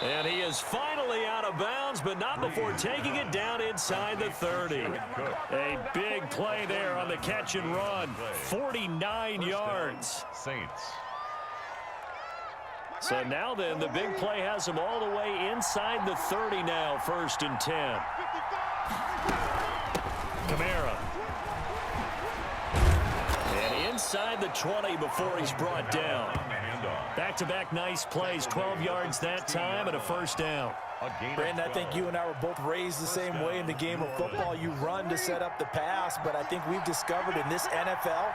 And he is finally out of bounds, but not before taking it down inside the 30. A big play there on the catch and run. 49 yards. Saints. So now then, the big play has him all the way inside the 30 now, 1st and 10. Kamara. And inside the 20 before he's brought down. Back-to-back nice plays, 12 yards that time and a 1st down. Brandon, I think you and I were both raised the same way in the game of football. You run to set up the pass, but I think we've discovered in this NFL,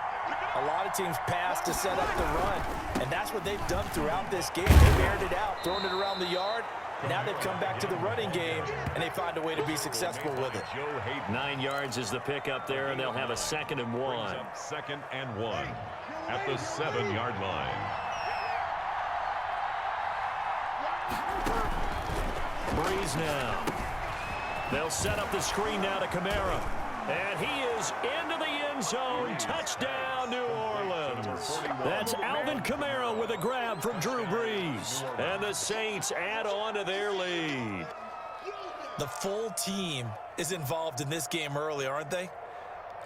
a lot of teams pass to set up the run, and that's what they've done throughout this game. They've aired it out, thrown it around the yard. Now they've come back to the running game, and they find a way to be successful with it. 9 yards is the pickup there, and they'll have a 2nd and 1. 2nd and 1 at the 7-yard line. Breeze now. They'll set up the screen now to Kamara. And he is into the end zone. Touchdown, New Orleans. That's Alvin Kamara with a grab from Drew Brees. And the Saints add on to their lead. The full team is involved in this game early, aren't they?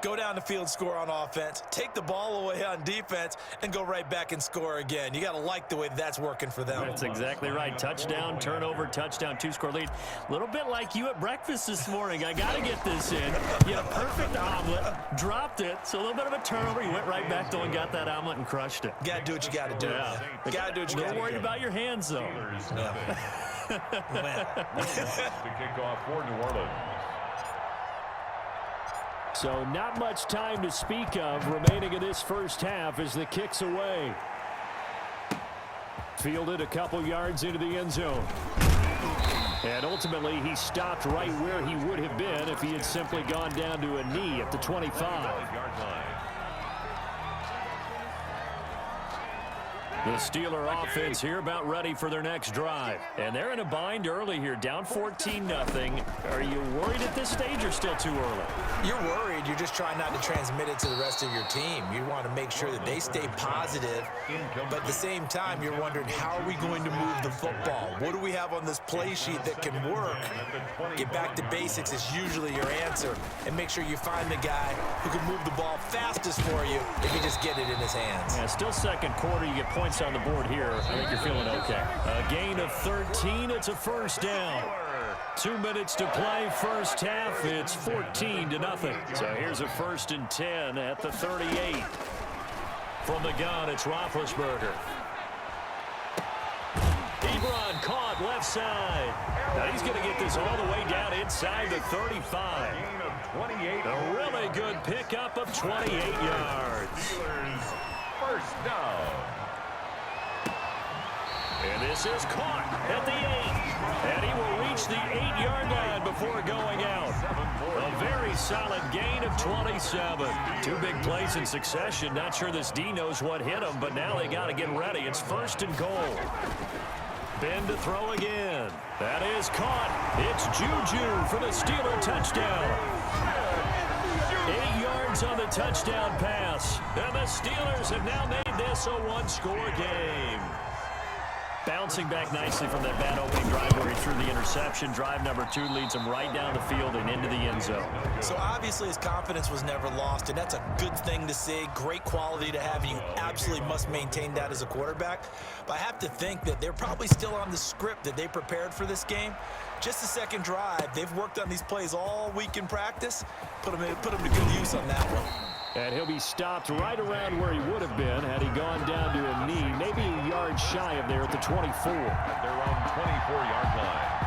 Go down the field, score on offense, take the ball away on defense, and go right back and score again. You got to like the way that's working for them. That's exactly right. Touchdown, turnover, touchdown, 2-score lead. A little bit like you at breakfast this morning. I got to get this in. You had a perfect omelet, dropped it, so a little bit of a turnover. You went right back, though, and got that omelet and crushed it. Got to do what you got to do. Yeah. Got to do what you got to do. Don't worry about your hands, though. To kick off for New Orleans. So not much time to speak of remaining in this first half as the kick's away. Fielded a couple yards into the end zone. And ultimately, he stopped right where he would have been if he had simply gone down to a knee at the 25. The Steeler offense here about ready for their next drive. And they're in a bind early here, down 14-0. Are you worried at this stage or still too early? You're worried. You're just trying not to transmit it to the rest of your team. You want to make sure that they stay positive. But at the same time, you're wondering, how are we going to move the football? What do we have on this play sheet that can work? Get back to basics is usually your answer. And make sure you find the guy who can move the ball fastest for you if you just get it in his hands. Yeah, still second quarter. You get points on the board here. I think you're feeling okay. A gain of 13. It's a 1st down. 2 minutes to play first half. It's 14-0. So here's a 1st and 10 at the 38. From the gun, it's Roethlisberger. Ebron caught left side. Now he's going to get this all the way down inside the 35. A really good pickup of 28 yards. 1st down. And this is caught at the 8. And he will reach the 8-yard line before going out. A very solid gain of 27. 2 big plays in succession. Not sure this D knows what hit him, but now they got to get ready. It's 1st and goal. Ben to throw again. That is caught. It's Juju for the Steeler touchdown. 8 yards on the touchdown pass. And the Steelers have now made this a 1-score game. Bouncing back nicely from that bad opening drive where he threw the interception. Drive number 2 leads him right down the field and into the end zone. So obviously his confidence was never lost, and that's a good thing to see. Great quality to have. You absolutely must maintain that as a quarterback. But I have to think that they're probably still on the script that they prepared for this game. Just the second drive. They've worked on these plays all week in practice. Put them to good use on that one. And he'll be stopped right around where he would have been had he gone down to a knee, maybe a yard shy of there at the 24. At their own 24-yard line.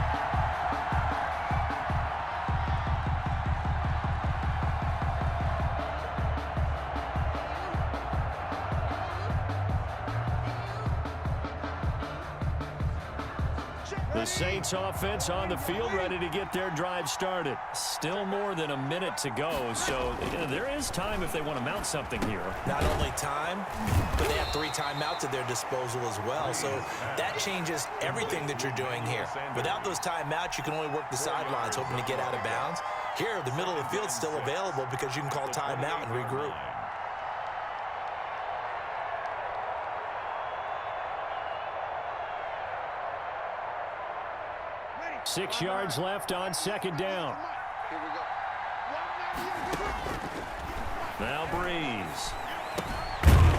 The Saints offense on the field ready to get their drive started. Still more than a minute to go, so there is time if they want to mount something here. Not only time, but they have 3 timeouts at their disposal as well, so that changes everything that you're doing here. Without those timeouts, you can only work the sidelines, hoping to get out of bounds. Here, the middle of the field's still available because you can call timeout and regroup. 6 yards left on second down. Now Breeze.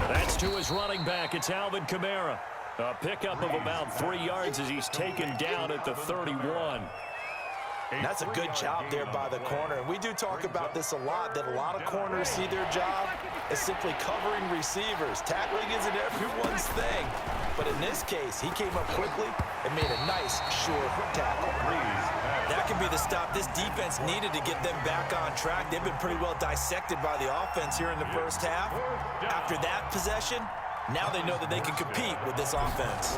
That's to his running back. It's Alvin Kamara. A pickup of about 3 yards as he's taken down at the 31. That's a good job there by the corner. And we do talk about this a lot, that a lot of corners see their job as simply covering receivers. Tackling isn't everyone's thing. But in this case, he came up quickly and made a nice, sure tackle. That could be the stop this defense needed to get them back on track. They've been pretty well dissected by the offense here in the first half. After that possession, now they know that they can compete with this offense.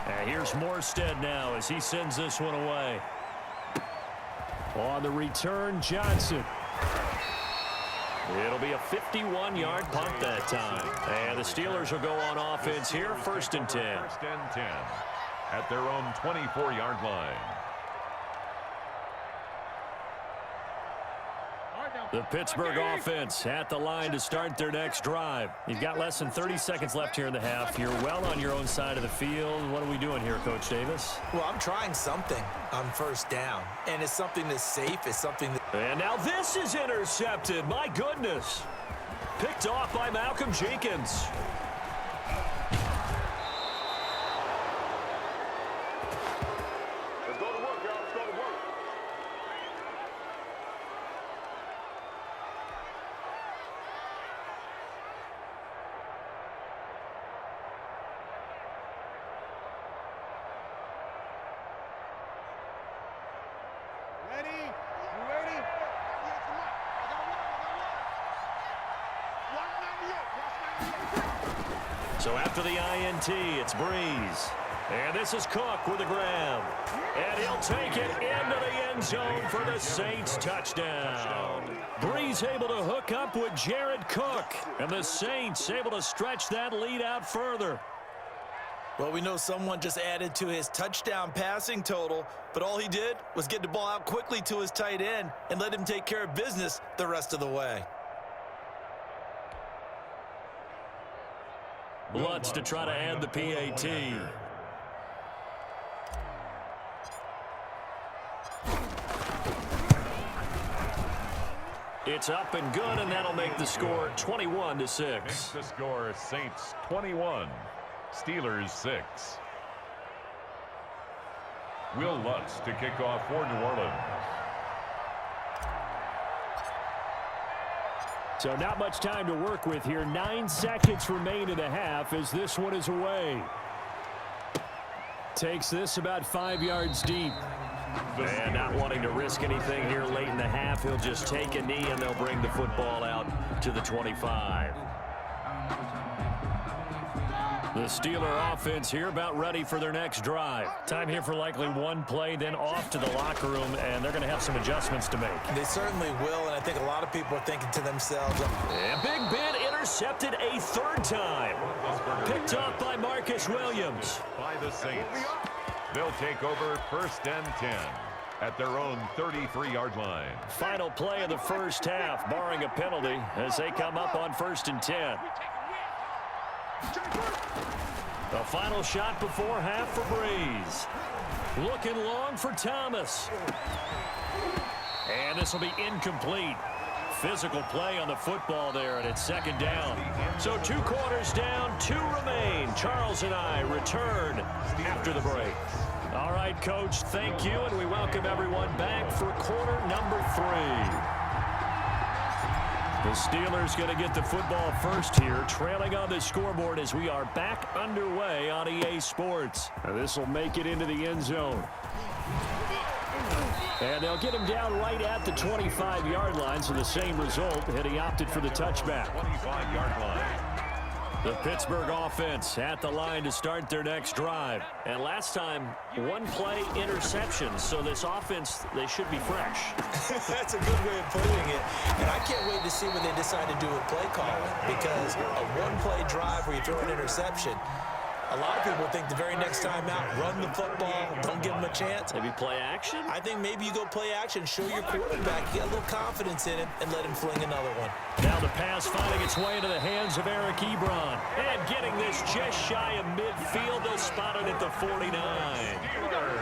And here's Morstead now as he sends this one away. On the return, Johnson. It'll be a 51-yard punt that time. And the Steelers will go on offense here, 1st and 10. 1st and 10 at their own 24-yard line. The Pittsburgh offense at the line to start their next drive. You've got less than 30 seconds left here in the half. You're well on your own side of the field. What are we doing here, Coach Davis? Well, I'm trying something on 1st down, and it's something that's safe. It's something that... And now this is intercepted. My goodness. Picked off by Malcolm Jenkins. Let's go to work, y'all. Let's go to work. Ready? You ready? Yes, come on. I got one. So after the INT, it's Breeze. And this is Cook with a grab. And he'll take it into the end zone for the Saints touchdown. Breeze able to hook up with Jared Cook. And the Saints able to stretch that lead out further. Well, we know someone just added to his touchdown passing total, but all he did was get the ball out quickly to his tight end and let him take care of business the rest of the way. Lutz to try to add the PAT. It's up and good, and that'll make the score 21-6. Makes the score Saints 21, Steelers 6. Will Lutz to kick off for New Orleans. So not much time to work with here. 9 seconds remain in the half as this one is away. Takes this about 5 yards deep. And not wanting to risk anything here late in the half, he'll just take a knee and they'll bring the football out to the 25. The Steeler offense here about ready for their next drive. Time here for likely one play, then off to the locker room, and they're going to have some adjustments to make. They certainly will, and I think a lot of people are thinking to themselves, And Big Ben intercepted a 3rd time. Picked off by Marcus Williams. By the Saints. They'll take over 1st and 10 at their own 33-yard line. Final play of the first half, barring a penalty, as they come up on 1st and 10. The final shot before half for Breeze. Looking long for Thomas. And this will be incomplete. Physical play on the football there, and it's 2nd down. So 2 quarters down, 2 remain. Charles and I return after the break. All right, Coach, thank you, and we welcome everyone back for quarter number 3. The Steelers going to get the football first here, trailing on the scoreboard as we are back underway on EA Sports. This will make it into the end zone. And they'll get him down right at the 25-yard line, so the same result, and he opted for the touchback. 25-yard line. The Pittsburgh offense at the line to start their next drive. And last time, 1 play interception. So this offense, they should be fresh. that's a good way of putting it. And I can't wait to see what they decide to do with play calling, because a 1-play drive where you throw an interception, A lot of people think the very next time out, run the football, don't give them a chance. Maybe play action? I think maybe you go play action, show your quarterback, you get a little confidence in him, and let him fling another one. Now the pass finding its way into the hands of Eric Ebron. And getting this just shy of midfield, they'll spot it at the 49.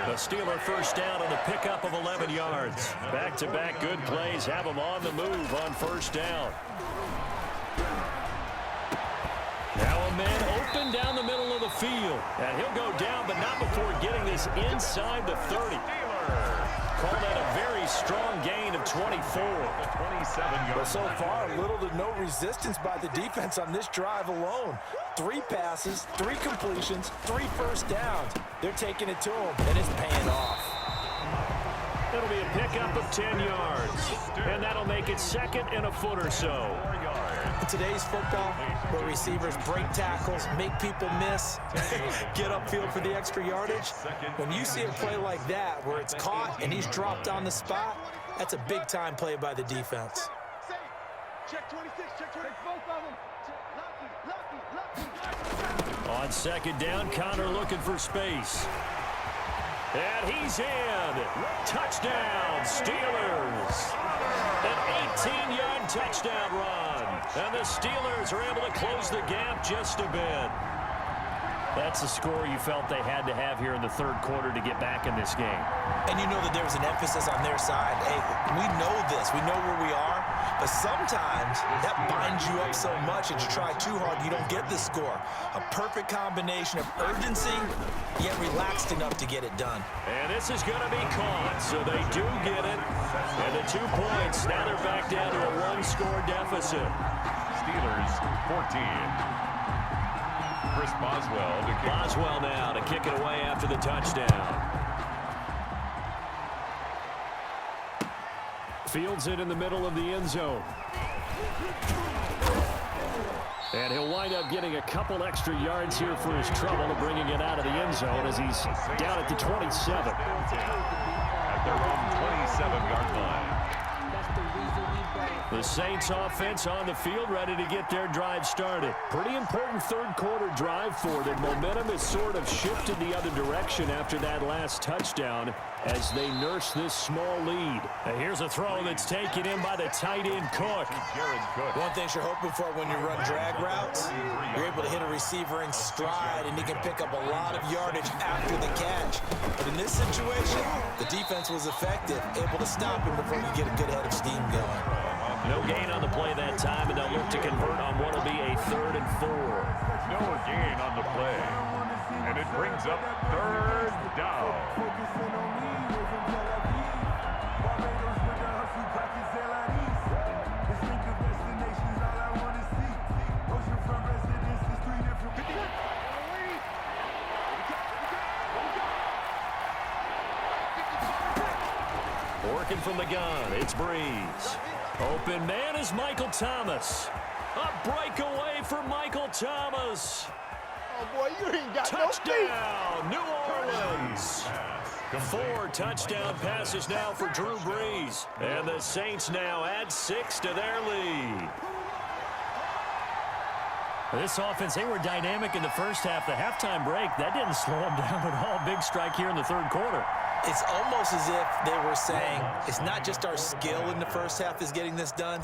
The Steeler first down on the pickup of 11 yards. Back-to-back good plays have them on the move on first down. Now a man open down the middle of the field. And he'll go down, but not before getting this inside the 30. Call that a very strong gain of 24. Well, so far, little to no resistance by the defense on this drive alone. 3 passes, 3 completions, 3 first downs. They're taking it to him, and it's paying off. It'll be a pickup of 10 yards. And that'll make it second and a foot or so. In today's football, where receivers break tackles, make people miss, get upfield for the extra yardage, when you see a play like that where it's caught and he's dropped on the spot, that's a big-time play by the defense. Check 26, check 26, both of them. On second down, Connor looking for space. And he's in. Touchdown, Steelers. An 18-yard touchdown run. And the Steelers are able to close the gap just a bit. That's the score you felt they had to have here in the third quarter to get back in this game. And you know that there was an emphasis on their side. Hey, we know this. We know where we are. But sometimes that binds you up so much that you try too hard, you don't get the score. A perfect combination of urgency, yet relaxed enough to get it done. And this is going to be caught, so they do get it. And the 2 points, now they're back down to a 1-score deficit. Steelers 14. Chris Boswell to kick. Boswell now to kick it away after the touchdown. Fields it in the middle of the end zone. And he'll wind up getting a couple extra yards here for his trouble, bringing it out of the end zone as he's down at the 27. At their own 27-yard line. The Saints offense on the field, ready to get their drive started. Pretty important third quarter drive for them. Momentum has sort of shifted the other direction after that last touchdown as they nurse this small lead. And here's a throw that's taken in by the tight end Cook. One thing you're hoping for when you run drag routes, you're able to hit a receiver in stride and he can pick up a lot of yardage after the catch. But in this situation, the defense was effective, able to stop him before you get a good head of steam going. No gain on the play that time, and they'll look to convert on what will be a 3rd and 4. No gain on the play. And it brings up 3rd down. Working from the gun, it's Breeze. Open man is Michael Thomas. A breakaway for Michael Thomas. Oh, boy, you ain't got Touchdown, New Orleans. 4 touchdown passes now for Drew Brees. And the Saints now add 6 to their lead. This offense, they were dynamic in the first half. The halftime break, that didn't slow them down at all. Big strike here in the third quarter. It's almost as if they were saying, it's not just our skill in the first half that's getting this done,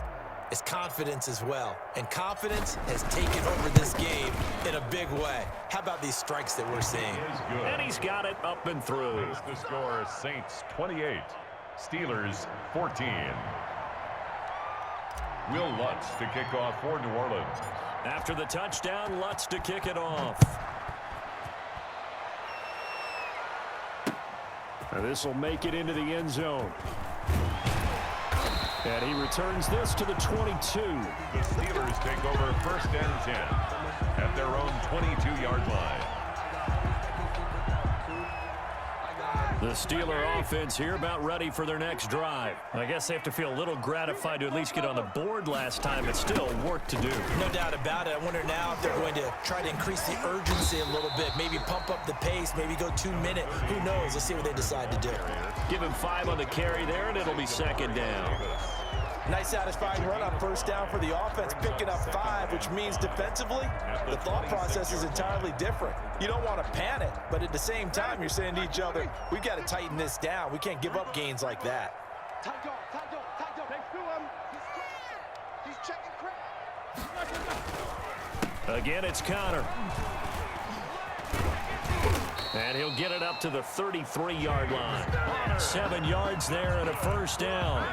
it's confidence as well. And confidence has taken over this game in a big way. How about these strikes that we're seeing? And he's got it up and through. The score is Saints 28, Steelers 14. Will Lutz to kick off for New Orleans. After the touchdown, Lutz to kick it off. And this will make it into the end zone. And he returns this to the 22. The Steelers take over 1st and 10 at their own 22-yard line. The Steeler offense here about ready for their next drive. I guess they have to feel a little gratified to at least get on the board last time, but still work to do. No doubt about it. I wonder now if they're going to try to increase the urgency a little bit, maybe pump up the pace, maybe go 2-minute. Who knows? Let's see what they decide to do. Give him 5 on the carry there, and it'll be second down. Nice satisfying run on first down for the offense, picking up 5, which means defensively, the thought process is entirely different. You don't want to panic, but at the same time, you're saying to each other, we've got to tighten this down. We can't give up gains like that. Thanks to him. He's checking crap. Again, it's Connor. And he'll get it up to the 33-yard line. 7 yards there and a first down.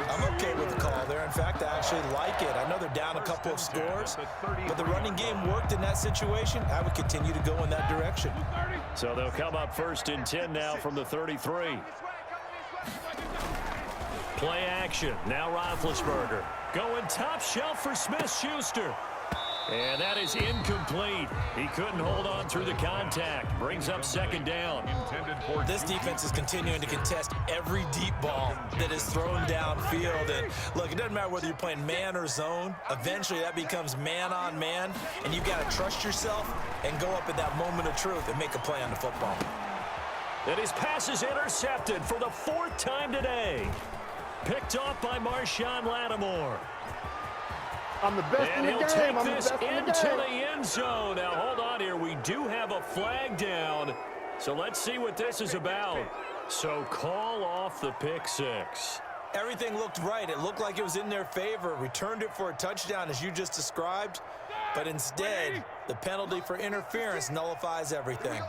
I'm okay with the call there. In fact, I actually like it. I know they're down a couple of scores, but the running game worked in that situation. I would continue to go in that direction. So they'll come up first and 10 now from the 33. Play action. Now Roethlisberger. Going top shelf for Smith-Schuster. And that is incomplete. He couldn't hold on through the contact. Brings up second down. This defense is continuing to contest every deep ball that is thrown downfield. And look, it doesn't matter whether you're playing man or zone. Eventually, that becomes man on man. And you've got to trust yourself and go up at that moment of truth and make a play on the football. And his pass is intercepted for the 4th time today. Picked off by Marshawn Lattimore. I'm the best in the game. And he'll take I'm this the best in into the game. the end zone. Now, hold on here. We do have a flag down. So let's see what this is about. So call off the pick 6. Everything looked right. It looked like it was in their favor. Returned it for a touchdown, as you just described. But instead, the penalty for interference nullifies everything.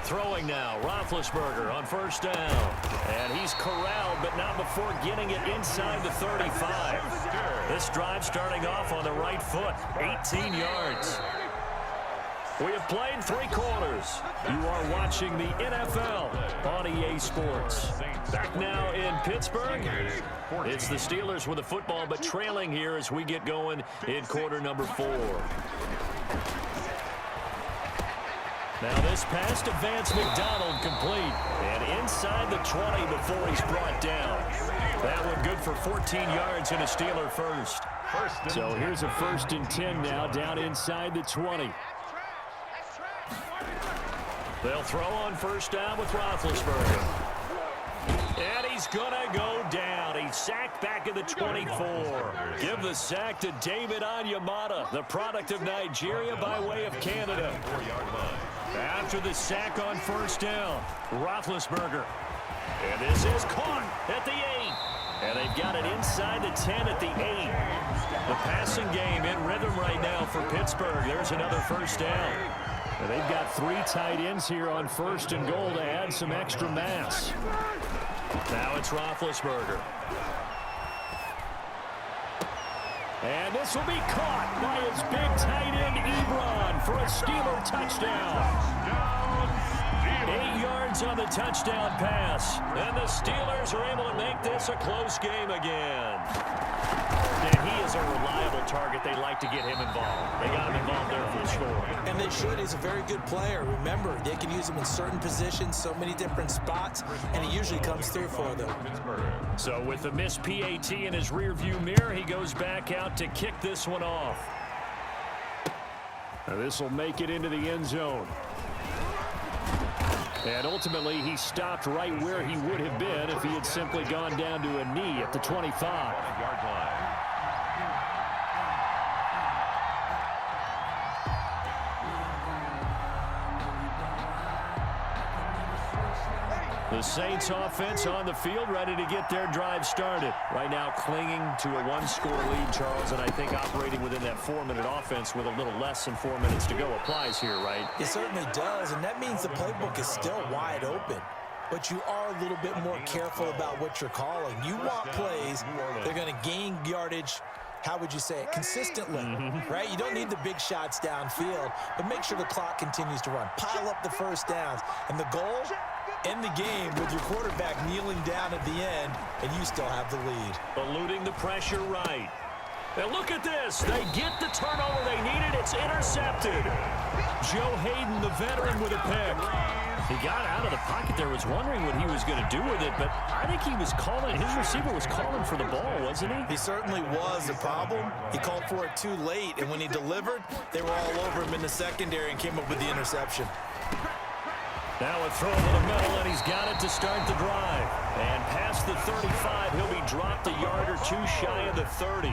Throwing now, Roethlisberger on first down. And he's corralled, but not before getting it inside the 35. This drive starting off on the right foot, 18 yards. We have played 3 quarters. You are watching the NFL on EA Sports. Back now in Pittsburgh. It's the Steelers with the football, but trailing here as we get going in quarter number 4. Now this pass to Vance McDonald complete. And inside the 20 before he's brought down. That one good for 14 yards and a Steeler first. So here's a 1st and 10 now down inside the 20. They'll throw on first down with Roethlisberger. And he's going to go down. He's sacked back at the 24. Give the sack to David Onyemata, the product of Nigeria by way of Canada. After the sack on first down, Roethlisberger. And this is caught at the 8. And they've got it inside the 10 at the 8. The passing game in rhythm right now for Pittsburgh. There's another first down. And they've got 3 tight ends here on first and goal to add some extra mass. Now it's Roethlisberger. And this will be caught by his big tight end, Ebron, for a Steeler touchdown. 8 yards on the touchdown pass. And the Steelers are able to make this a close game again. And he is a reliable target. They like to get him involved. They got him involved there for the score. And they should. He's a very good player. Remember, they can use him in certain positions, so many different spots, and he usually comes through for them. So with the missed PAT in his rearview mirror, he goes back out to kick this one off. Now this will make it into the end zone. And ultimately, he stopped right where he would have been if he had simply gone down to a knee at the 25-yard line. The Saints offense on the field, ready to get their drive started. Right now clinging to a 1-score lead, Charles, and I think operating within that 4-minute offense with a little less than 4 minutes to go applies here, right? It certainly does, and that means the playbook is still wide open. But you are a little bit more careful about what you're calling. You want plays that are going to gain yardage, how would you say it, consistently, right? You don't need the big shots downfield, but make sure the clock continues to run. Pile up the first downs. And the goal, end the game with your quarterback kneeling down at the end, and you still have the lead. Eluding the pressure right. And look at this. They get the turnover they needed. It's intercepted. Joe Hayden, the veteran, with a pick. He got out of the pocket there, was wondering what he was going to do with it, but I think he was calling, his receiver was calling for the ball, wasn't he? He certainly was. The problem, he called for it too late, and when he delivered, they were all over him in the secondary and came up with the interception. Now a throw to the middle, and he's got it to start the drive. And past the 35, he'll be dropped a yard or two shy of the 30.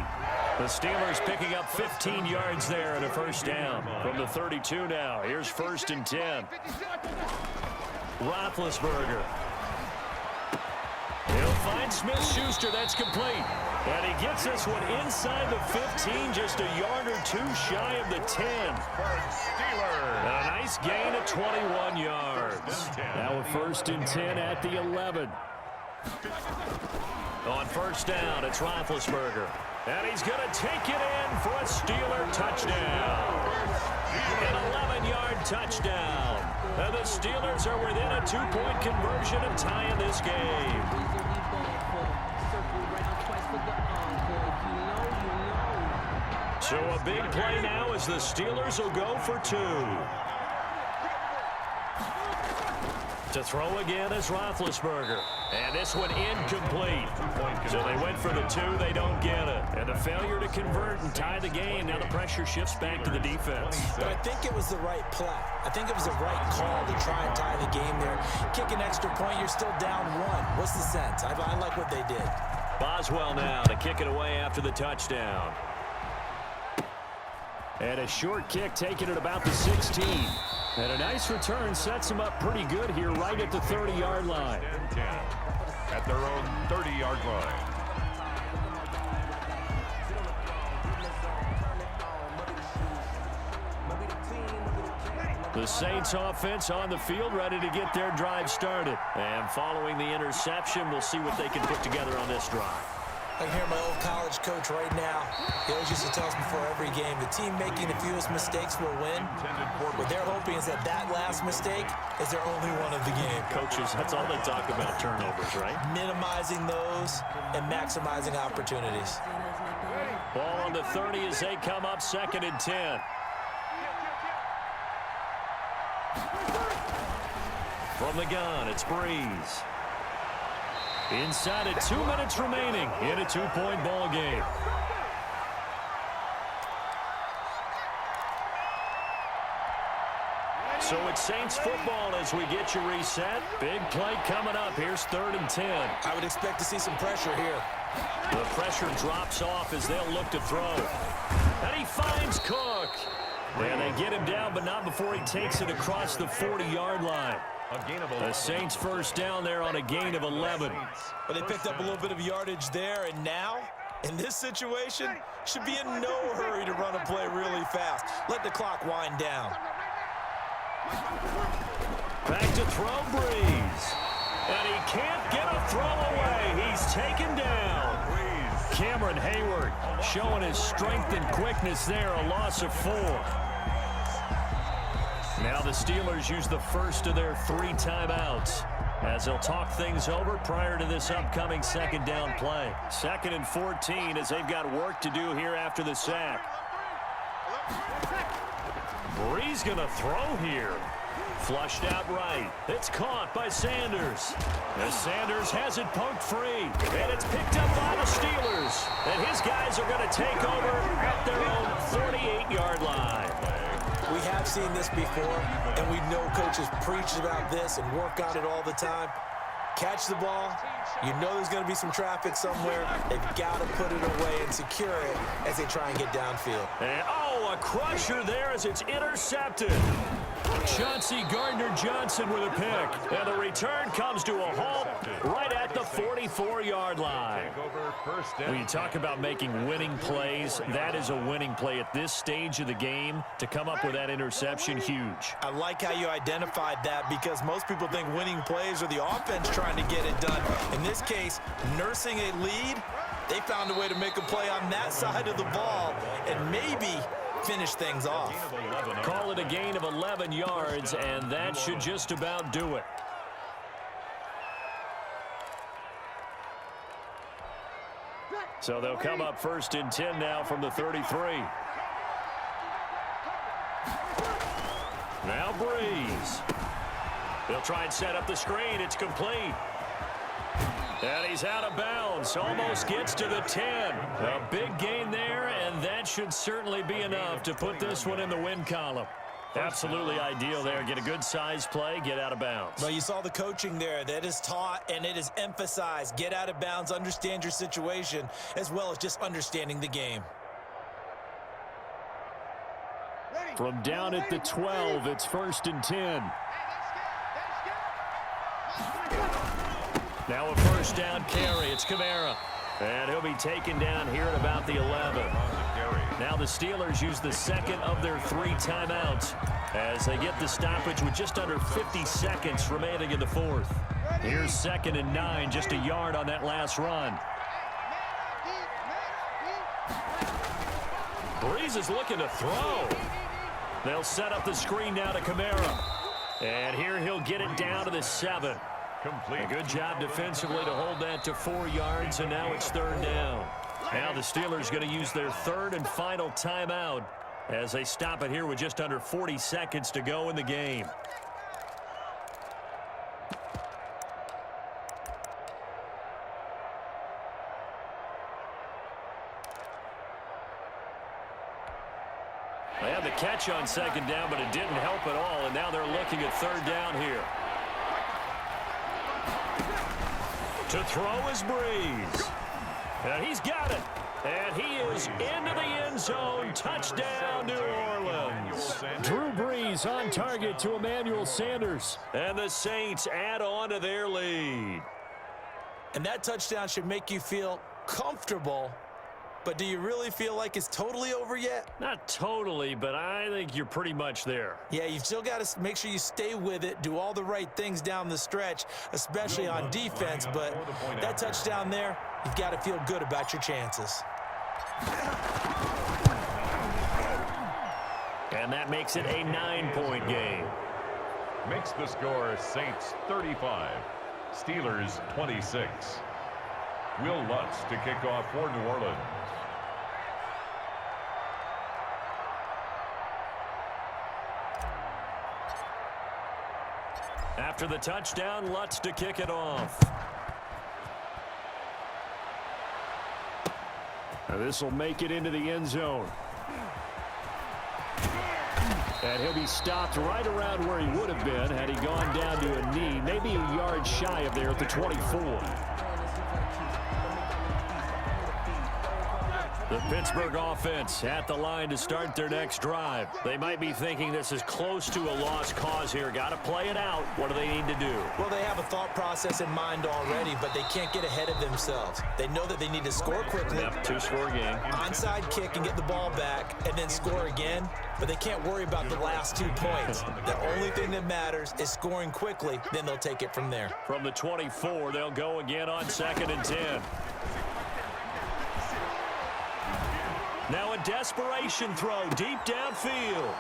The Steelers picking up 15 yards there and a first down. From the 32 now, here's 1st and 10. Roethlisberger. He'll find Smith-Schuster. That's complete. And he gets this one inside the 15, just a yard or two shy of the 10. And a nice gain of 21 yards. Now a 1st and 10 at the 11. On first down, it's Roethlisberger. And he's going to take it in for a Steeler touchdown. An 11-yard touchdown. And the Steelers are within a 2-point conversion of tying this game. So a big play now as the Steelers will go for 2. To throw again is Roethlisberger. And this one incomplete. So they went for the 2. They don't get it. And the failure to convert and tie the game. Now the pressure shifts back to the defense. But I think it was the right play. I think it was the right call to try and tie the game there. Kick an extra point, you're still down 1. What's the sense? I like what they did. Boswell now to kick it away after the touchdown. And a short kick taken at about the 16. And a nice return sets him up pretty good here right at the 30-yard line. 10 at their own 30-yard line. The Saints offense on the field ready to get their drive started. And following the interception, we'll see what they can put together on this drive. I can hear my old college coach right now. He always used to tell us before every game, the team making the fewest mistakes will win. What they're hoping is that that last mistake is their only one of the game. Coaches, that's all they talk about, turnovers, right? Minimizing those and maximizing opportunities. Ball on the 30 as they come up 2nd and 10. From the gun, it's Breeze. Inside of 2 minutes remaining in a 2-point ball game. So it's Saints football as we get you reset. Big play coming up. Here's 3rd and 10. I would expect to see some pressure here. The pressure drops off as they'll look to throw. And he finds Cook. And they get him down, but not before he takes it across the 40-yard line. The Saints first down there on a gain of 11. But they picked up a little bit of yardage there, and now, in this situation, should be in no hurry to run a play really fast. Let the clock wind down. Back to throw, Breeze. And he can't get a throw away. He's taken down. Cameron Hayward showing his strength and quickness there, a loss of 4. Now the Steelers use the first of their 3 timeouts as they'll talk things over prior to this upcoming 2nd down play. 2nd and 14 as they've got work to do here after the sack. Breeze going to throw here. Flushed out right. It's caught by Sanders. As Sanders has it poked free. And it's picked up by the Steelers. And his guys are going to take over at their own 48-yard line. We have seen this before, and we know coaches preach about this and work on it all the time. Catch the ball. You know there's going to be some traffic somewhere. They've got to put it away and secure it as they try and get downfield. And, a crusher there as it's intercepted. Chauncey Gardner-Johnson with a pick. And the return comes to a halt right at the 44-yard line. When you talk about making winning plays, that is a winning play at this stage of the game. To come up with that interception, huge. I like how you identified that because most people think winning plays are the offense trying to get it done. In this case, nursing a lead, they found a way to make a play on that side of the ball and maybe finish things off. Call it a gain of 11 yards, and that should just about do it. So they'll come up 1st and 10 now from the 33. Now Breeze. They'll try and set up the screen. It's complete. And he's out of bounds. Almost gets to the 10. A big gain there, and that should certainly be enough to put this one in the win column. Absolutely ideal there. Get a good size play, get out of bounds. Well, you saw the coaching there. That is taught and it is emphasized. Get out of bounds, understand your situation, as well as just understanding the game. From down at the 12, it's 1st and 10. Now a first down carry. It's Kamara. And he'll be taken down here at about the 11. Now the Steelers use the second of their 3 timeouts as they get the stoppage with just under 50 seconds remaining in the 4th. Here's 2nd and 9, just a yard on that last run. Breeze is looking to throw. They'll set up the screen now to Kamara. And here he'll get it down to the 7. Complete. A good job defensively to hold that to 4 yards, and now it's 3rd down. Now the Steelers going to use their 3rd and final timeout as they stop it here with just under 40 seconds to go in the game. They had the catch on 2nd down, but it didn't help at all, and now they're looking at 3rd down here. To throw is Breeze. And he's got it. And he is into the end zone. Touchdown, New Orleans. Drew Brees on target to Emmanuel Sanders. And the Saints add on to their lead. And that touchdown should make you feel comfortable. But do you really feel like it's totally over yet? Not totally, but I think you're pretty much there. Yeah, you've still got to make sure you stay with it, do all the right things down the stretch, especially on defense. But that touchdown there, you've got to feel good about your chances. And that makes it a 9-point game. Makes the score Saints 35, Steelers 26. Will Lutz to kick off for New Orleans. After the touchdown, Lutz to kick it off. Now this will make it into the end zone. And he'll be stopped right around where he would have been had he gone down to a knee, maybe a yard shy of there at the 24. The Pittsburgh offense at the line to start their next drive. They might be thinking this is close to a lost cause here. Got to play it out. What do they need to do? Well, they have a thought process in mind already, but they can't get ahead of themselves. They know that they need to score quickly. Yep, 2-score game. Onside kick and get the ball back and then score again, but they can't worry about the last 2 points. The only thing that matters is scoring quickly, then they'll take it from there. From the 24, they'll go again on 2nd and 10. Now a desperation throw deep downfield.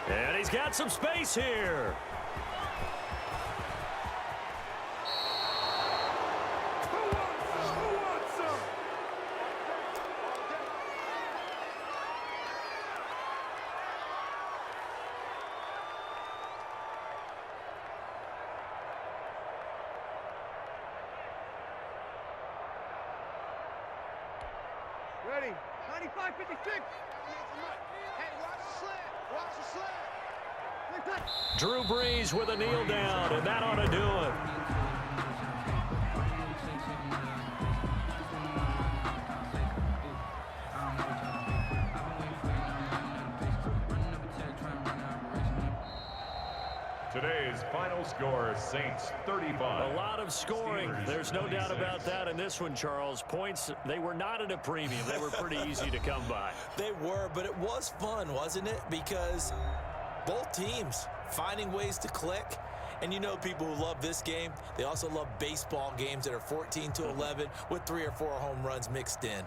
And he's got some space here. Ready. 95, 56. Hey, watch the slant. Watch the slant. Drew Brees with a kneel down, and that ought to do it. Today's final score, Saints 35. A lot of scoring. Steelers There's no doubt 26. about that in this one, Charles. Points, they were not at a premium. They were pretty easy to come by. They were, but it was fun, wasn't it? Because both teams finding ways to click. And you know people who love this game, they also love baseball games that are 14-11 with 3 or 4 home runs mixed in.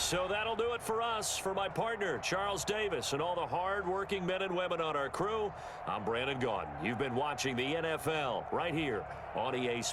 So that'll do it for us. For my partner, Charles Davis, and all the hard-working men and women on our crew, I'm Brandon Gaudin. You've been watching the NFL right here on EA Sports.